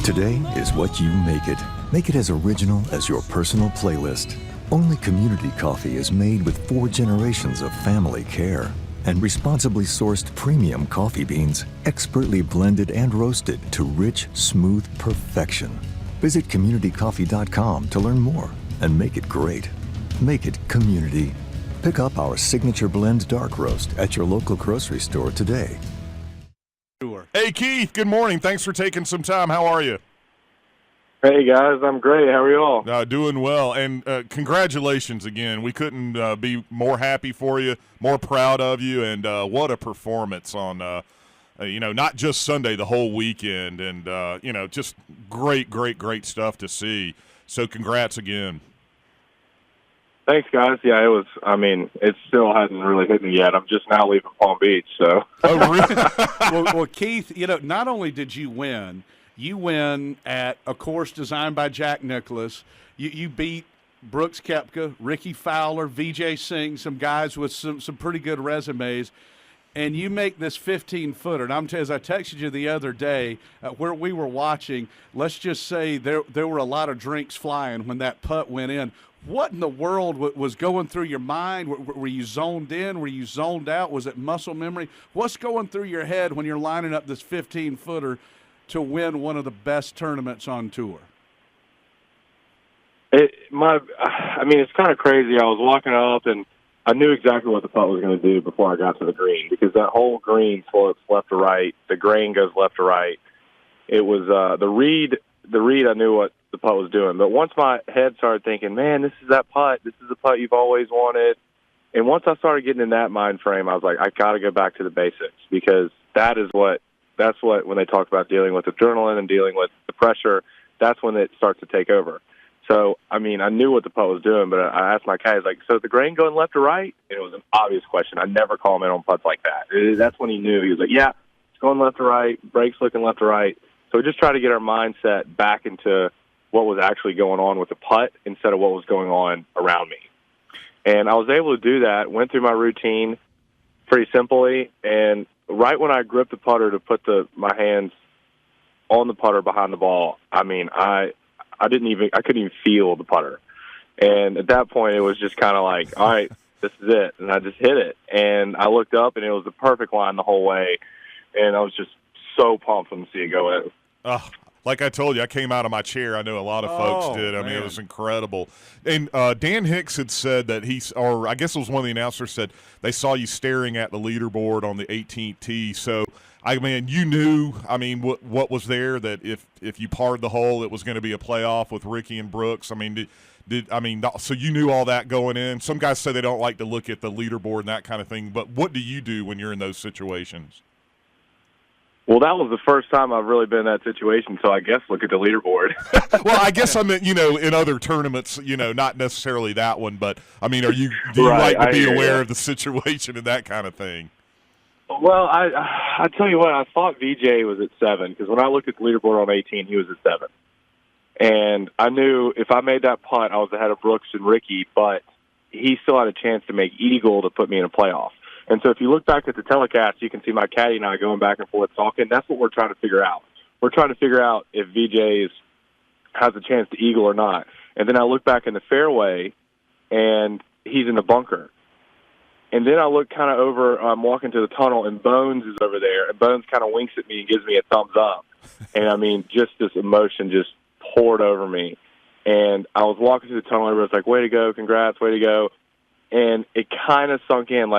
Today is what you make it. Make it as original as your personal playlist. Only Community Coffee is made with 4 generations of family care and responsibly sourced premium coffee beans, expertly blended and roasted to rich, smooth perfection. Visit communitycoffee.com to learn more and make it great. Make it community. Pick up our signature blend dark roast at your local grocery store today. Hey, Keith, good morning. Thanks for taking some time. How are you? Hey, guys. I'm great. How are you all? Doing well, and congratulations again. We couldn't be more happy for you, more proud of you, and what a performance on, not just Sunday, the whole weekend, and, just great stuff to see. So congrats again. Thanks, guys. Yeah, it still hasn't really hit me yet. I'm just now leaving Palm Beach, so. Oh, really? well, Keith, not only did you win at a course designed by Jack Nicklaus. You beat Brooks Koepka, Ricky Fowler, Vijay Singh, some guys with some pretty good resumes, and you make this 15-footer. And as I texted you the other day, where we were watching, let's just say there were a lot of drinks flying when that putt went in. What in the world was going through your mind? Were you zoned in? Were you zoned out? Was it muscle memory? What's going through your head when you're lining up this 15-footer to win one of the best tournaments on tour? It's kind of crazy. I was walking up, and I knew exactly what the putt was going to do before I got to the green, because that whole green slopes left to right. The grain goes left to right. It was the read. I knew what the putt was doing. But once my head started thinking, man, this is that putt. This is the putt you've always wanted. And once I started getting in that mind frame, I was like, I got to go back to the basics, because that's what, when they talk about dealing with adrenaline and dealing with the pressure, that's when it starts to take over. So, I knew what the putt was doing, but I asked my guys, so the grain going left or right? And it was an obvious question. I never call him in on putts like that. That's when he knew. He was like, yeah, it's going left to right, brakes looking left to right. So we just try to get our mindset back into what was actually going on with the putt instead of what was going on around me. And I was able to do that, went through my routine pretty simply, and right when I gripped the putter to put my hands on the putter behind the ball, I couldn't even feel the putter. And at that point, it was just kind of like, all right, this is it. And I just hit it. And I looked up, and it was the perfect line the whole way. And I was just so pumped to see it go in. Like I told you, I came out of my chair. I know a lot of folks did. Man. It was incredible. And Dan Hicks had said that I guess it was one of the announcers said they saw you staring at the leaderboard on the 18th tee. So, you knew, what was there, that if you parred the hole, it was going to be a playoff with Ricky and Brooks. So you knew all that going in. Some guys say they don't like to look at the leaderboard and that kind of thing. But what do you do when you're in those situations? Well, that was the first time I've really been in that situation, so I guess look at the leaderboard. Well, I guess I meant, in other tournaments, not necessarily that one, but, do you right, like to be aware of the situation and that kind of thing? Well, I tell you what, I thought VJ was at 7, because when I looked at the leaderboard on 18, he was at 7. And I knew if I made that putt, I was ahead of Brooks and Ricky, but he still had a chance to make eagle to put me in a playoff. And so if you look back at the telecast, you can see my caddy and I going back and forth talking. That's what we're trying to figure out. We're trying to figure out if VJ has a chance to eagle or not. And then I look back in the fairway, and he's in the bunker. And then I look kind of over, I'm walking to the tunnel, and Bones is over there. And Bones kind of winks at me and gives me a thumbs up. And, just this emotion just poured over me. And I was walking through the tunnel, and everybody was like, way to go, congrats, way to go. And it kind of sunk in,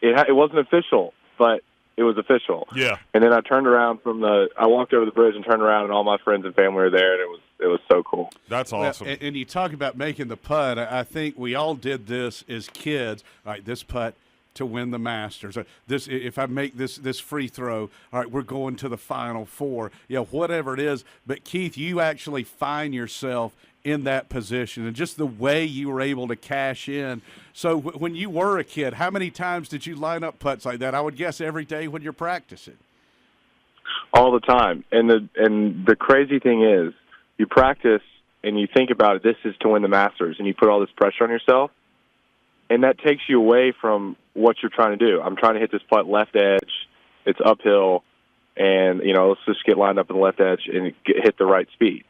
it wasn't official, but it was official. Yeah. And then I turned around I walked over the bridge and turned around, and all my friends and family were there, and it was so cool. That's awesome. Well, and you talk about making the putt. I think we all did this as kids. All right, this putt to win the Masters. If I make this free throw, all right, we're going to the Final Four. Whatever it is. But Keith, you actually find yourself in that position, and just the way you were able to cash in. So when you were a kid, how many times did you line up putts like that? I would guess every day when you're practicing. All the time. And the crazy thing is, you practice and you think about it, this is to win the Masters, and you put all this pressure on yourself, and that takes you away from what you're trying to do. I'm trying to hit this putt left edge. It's uphill. and, let's just get lined up in the left edge and hit the right speed.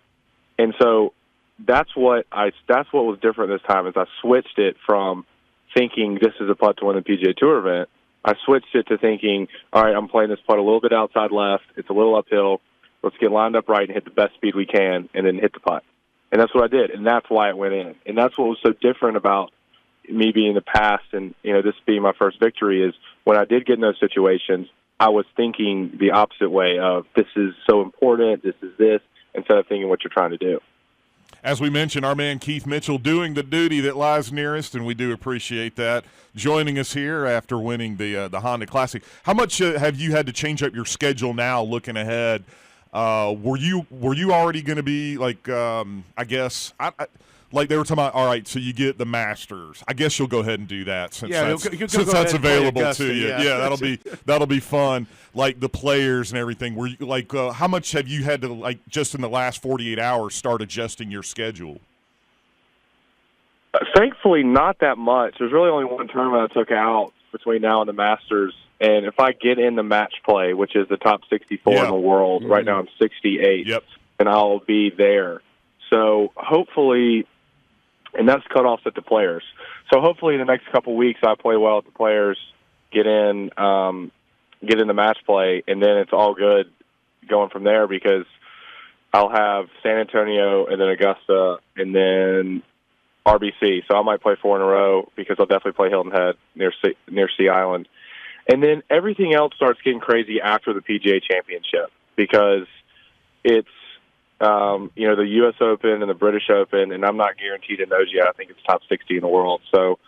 And so that's what was different this time is I switched it from thinking this is a putt to win the PGA Tour event. I switched it to thinking, all right, I'm playing this putt a little bit outside left. It's a little uphill. Let's get lined up right and hit the best speed we can and then hit the putt. And that's what I did, and that's why it went in. And that's what was so different about me being in the past and, this being my first victory is when I did get in those situations, I was thinking the opposite way of this is so important, this is this, instead of thinking what you're trying to do. As we mentioned, our man Keith Mitchell doing the duty that lies nearest, and we do appreciate that, joining us here after winning the Honda Classic. How much have you had to change up your schedule now looking ahead? Were you already going to be like like they were talking about, all right, so you get the Masters. I guess you'll go ahead and do that since that's available to you. Yeah, that'll be fun. Like the players and everything. Were you like how much have you had to like just in the last 48 hours start adjusting your schedule? Thankfully, not that much. There's really only one tournament I took out between now and the Masters. And if I get in the match play, which is the top 64 in the world, right now I'm 68, and I'll be there. So hopefully, and that's cutoffs at the players. So hopefully in the next couple weeks I play well at the players, get in the match play, and then it's all good going from there because I'll have San Antonio and then Augusta and then RBC. So I might play 4 in a row because I'll definitely play Hilton Head near Sea Island. And then everything else starts getting crazy after the PGA Championship because it's, the U.S. Open and the British Open, and I'm not guaranteed in those yet. I think it's top 60 in the world. So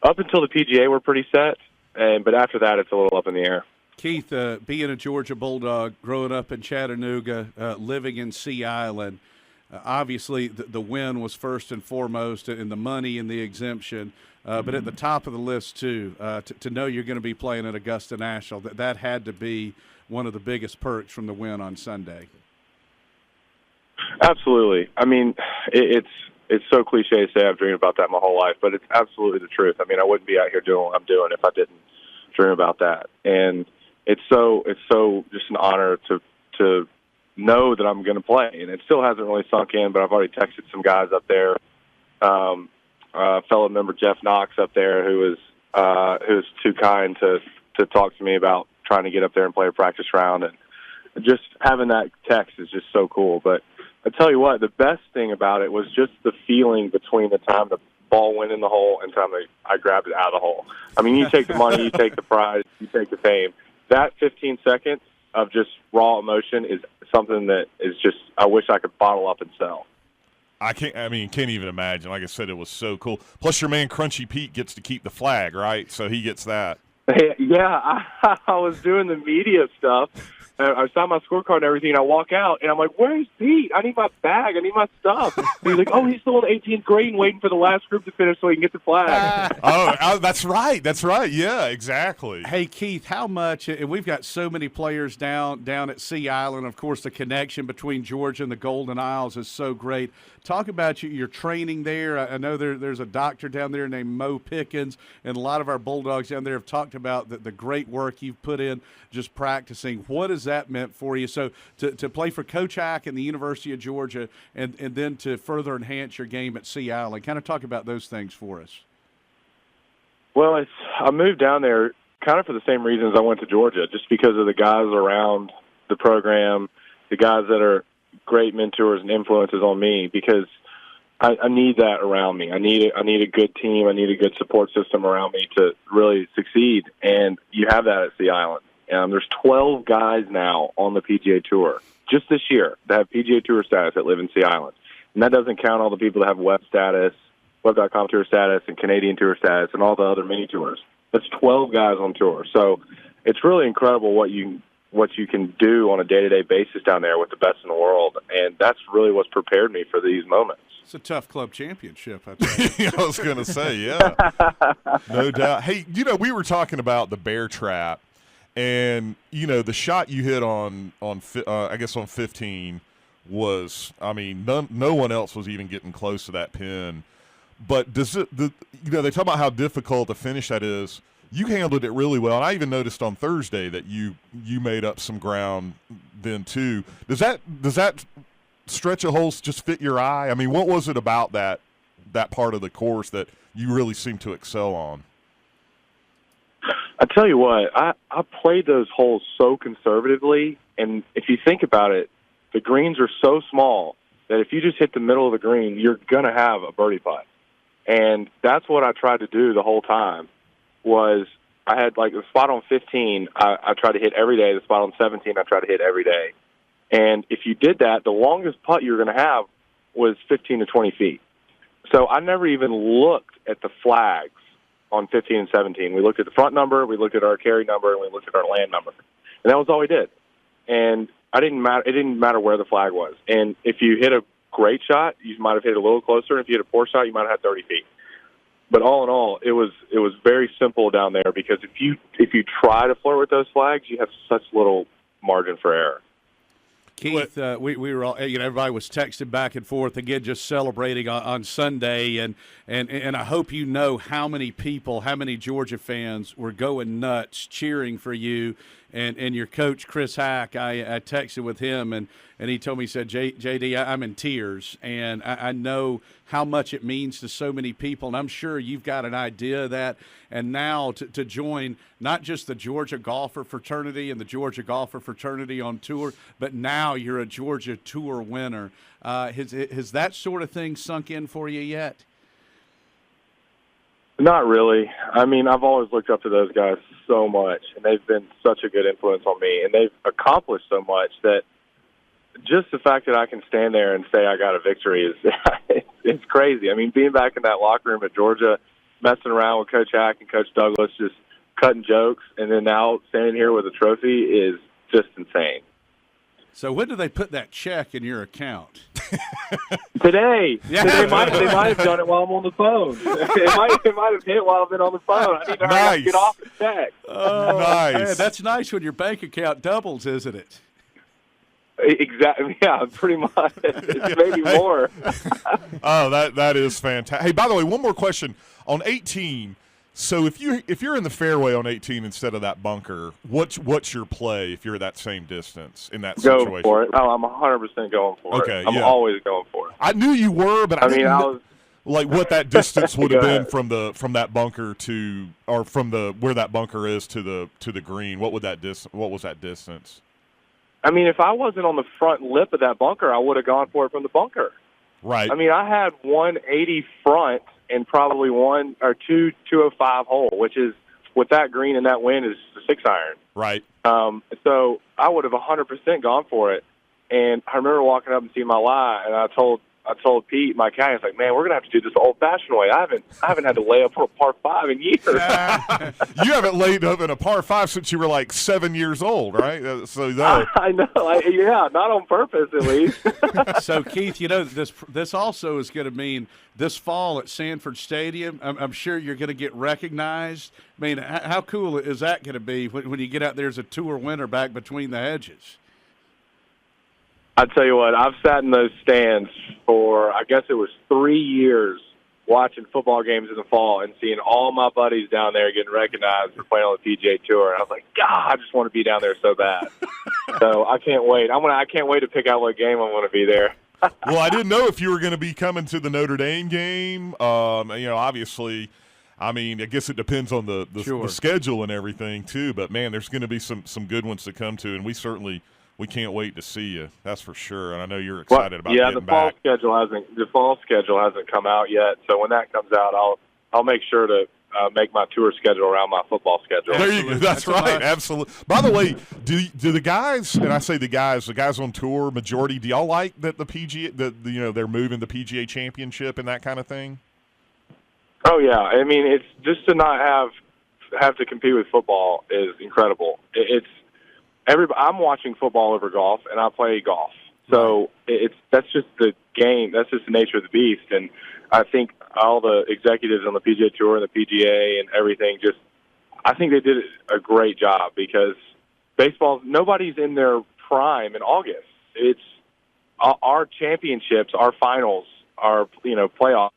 up until the PGA, we're pretty set, but after that, it's a little up in the air. Keith, being a Georgia Bulldog, growing up in Chattanooga, living in Sea Island, obviously the win was first and foremost, and the money and the exemption. But at the top of the list, too, to know you're going to be playing at Augusta National, that had to be one of the biggest perks from the win on Sunday. Absolutely. I mean, it's so cliche to say I've dreamed about that my whole life, but it's absolutely the truth. I mean, I wouldn't be out here doing what I'm doing if I didn't dream about that. And it's so just an honor to know that I'm going to play. And it still hasn't really sunk in, but I've already texted some guys up there. Fellow member Jeff Knox up there, who was too kind to talk to me about trying to get up there and play a practice round, and just having that text is just so cool. But I tell you what, the best thing about it was just the feeling between the time the ball went in the hole and the time I grabbed it out of the hole. I mean, you take the money, you take the prize, you take the fame. That 15 seconds of just raw emotion is something that is just I wish I could bottle up and sell. Can't even imagine. Like I said, it was so cool. Plus, your man Crunchy Pete gets to keep the flag, right? So he gets that. Yeah, I was doing the media stuff. I signed my scorecard and everything, and I walk out, and I'm like, where's Pete? I need my bag. I need my stuff. And he's like, oh, he's still in 18th grade waiting for the last group to finish so he can get the flag. That's right. That's right. Yeah, exactly. Hey, Keith, how much – and we've got so many players down at Sea Island. Of course, the connection between Georgia and the Golden Isles is so great. Talk about your training there. I know there's a doctor down there named Mo Pickens, and a lot of our Bulldogs down there have talked about the great work you've put in just practicing. What has that meant for you? So to play for Coach Hack and the University of Georgia and then to further enhance your game at Sea Island, kind of talk about those things for us. Well, I moved down there kind of for the same reasons I went to Georgia, just because of the guys around the program, the guys that are great mentors and influences on me, because I need that around me. I need a good team. I need a good support system around me to really succeed, and you have that at Sea Island. There's 12 guys now on the PGA Tour just this year that have PGA Tour status that live in Sea Island, and that doesn't count all the people that have Web.com Tour status and Canadian Tour status and all the other mini tours. That's 12 guys on tour. So it's really incredible what you can do on a day-to-day basis down there with the best in the world, and that's really what's prepared me for these moments. It's a tough club championship, I tell you. I was going to say, yeah. No doubt. Hey, we were talking about the bear trap, and, the shot you hit on 15 was, no one else was even getting close to that pin. But they talk about how difficult to finish that is. You handled it really well, and I even noticed on Thursday that you made up some ground then too. Does that stretch of holes just fit your eye? I mean, what was it about that part of the course that you really seem to excel on? I tell you what, I played those holes so conservatively, and if you think about it, the greens are so small that if you just hit the middle of the green, you're going to have a birdie putt. And that's what I tried to do the whole time. Was I had like the spot on 15, I tried to hit every day. The spot on 17, I tried to hit every day. And if you did that, the longest putt you were going to have was 15 to 20 feet. So I never even looked at the flags on 15 and 17. We looked at the front number, we looked at our carry number, and we looked at our land number. And that was all we did. And it didn't matter where the flag was. And if you hit a great shot, you might have hit a little closer. If you hit a poor shot, you might have had 30 feet. But all in all, it was very simple down there because if you try to flirt with those flags, you have such little margin for error. Keith, we were all, everybody was texting back and forth again, just celebrating on Sunday, and I hope you know how many people, how many Georgia fans were going nuts cheering for you and your coach Chris Hack. I texted with him and he told me, he said, JD, I'm in tears, and I know how much it means to so many people, and I'm sure you've got an idea of that. And now to join not just the Georgia Golfer Fraternity and the Georgia Golfer Fraternity on tour, but now you're a Georgia Tour winner. Has that sort of thing sunk in for you yet? Not really. I mean, I've always looked up to those guys so much, and they've been such a good influence on me, and they've accomplished so much that just the fact that I can stand there and say I got a victory is it's crazy. I mean, being back in that locker room at Georgia, messing around with Coach Hack and Coach Douglas, just cutting jokes, and then now standing here with a trophy is just insane. So when do they put that check in your account? Today. Yeah. They might have done it while I'm on the phone. It might have hit while I've been on the phone. I need to hurry up and get off the check. Oh, nice. Man, that's nice when your bank account doubles, isn't it? Exactly. Yeah, pretty much. Maybe more. Oh, that is fantastic. Hey, by the way, one more question on 18. So if you're in the fairway on 18 instead of that bunker, what's your play if you're at that same distance in that situation? Go for it. Oh, I'm 100% going for it. I'm always going for it. I knew you were, but I didn't know, like what that distance would have been from that bunker to, or from where that bunker is to the green. What was that distance? I mean, if I wasn't on the front lip of that bunker, I would have gone for it from the bunker. Right. I mean, I had 180 front and probably 1 or 205 hole, which is, with that green and that wind, is the 6-iron. Right. So I would have 100% gone for it. And I remember walking up and seeing my lie, and I told Pete, my caddy, I was like, man, we're going to have to do this the old-fashioned way. I haven't had to lay up for a par 5 in years. You haven't laid up in a par 5 since you were like 7 years old, right? I know. Yeah, not on purpose, at least. So, Keith, this also is going to mean this fall at Sanford Stadium, I'm sure you're going to get recognized. I mean, how cool is that going to be when you get out there as a tour winner back between the hedges? I tell you what, I've sat in those stands for, I guess it was 3 years, watching football games in the fall and seeing all my buddies down there getting recognized for playing on the PGA Tour. And I was like, God, I just want to be down there so bad. So I can't wait. I can't wait to pick out what game I want to be there. Well, I didn't know if you were going to be coming to the Notre Dame game. Obviously, I mean, I guess it depends on the schedule and everything too. But man, there's going to be some good ones to come to, and we can't wait to see you. That's for sure. And I know you're excited about getting back. The fall schedule hasn't come out yet. So when that comes out, I'll make sure to make my tour schedule around my football schedule. There you go. That's right. Absolutely. By the way, do the guys, and I say the guys on tour, majority, do y'all like that the PGA, they're moving the PGA Championship and that kind of thing? Oh yeah. I mean, it's just to not have to compete with football is incredible. I'm watching football over golf, and I play golf. So that's just the game. That's just the nature of the beast. And I think all the executives on the PGA Tour and the PGA and everything I think they did a great job because baseball, nobody's in their prime in August. It's our championships, our finals, our playoffs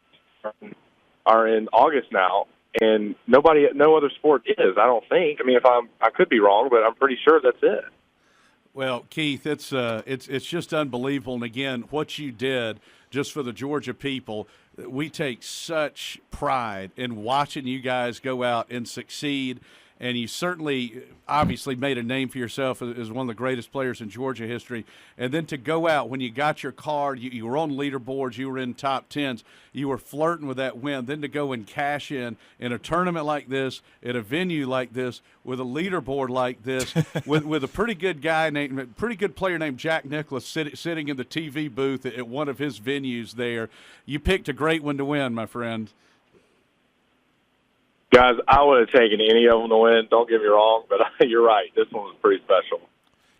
are in August now. And no other sport is, I don't think. I mean, I could be wrong, but I'm pretty sure that's it. Well, Keith, it's just unbelievable. And again, what you did just for the Georgia people, we take such pride in watching you guys go out and succeed. And you certainly, obviously, made a name for yourself as one of the greatest players in Georgia history. And then to go out, when you got your card, you were on leaderboards, you were in top tens, you were flirting with that win. Then to go and cash in a tournament like this, at a venue like this, with a leaderboard like this, with a pretty good player named Jack Nicklaus sitting in the TV booth at one of his venues there. You picked a great one to win, my friend. Guys, I would have taken any of them to win. Don't get me wrong, but you're right. This one was pretty special.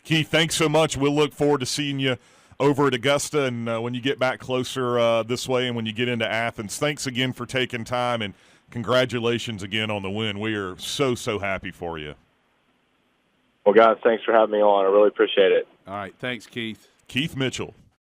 Keith, thanks so much. We'll look forward to seeing you over at Augusta and when you get back closer this way and when you get into Athens. Thanks again for taking time, and congratulations again on the win. We are so, so happy for you. Well, guys, thanks for having me on. I really appreciate it. All right. Thanks, Keith. Keith Mitchell.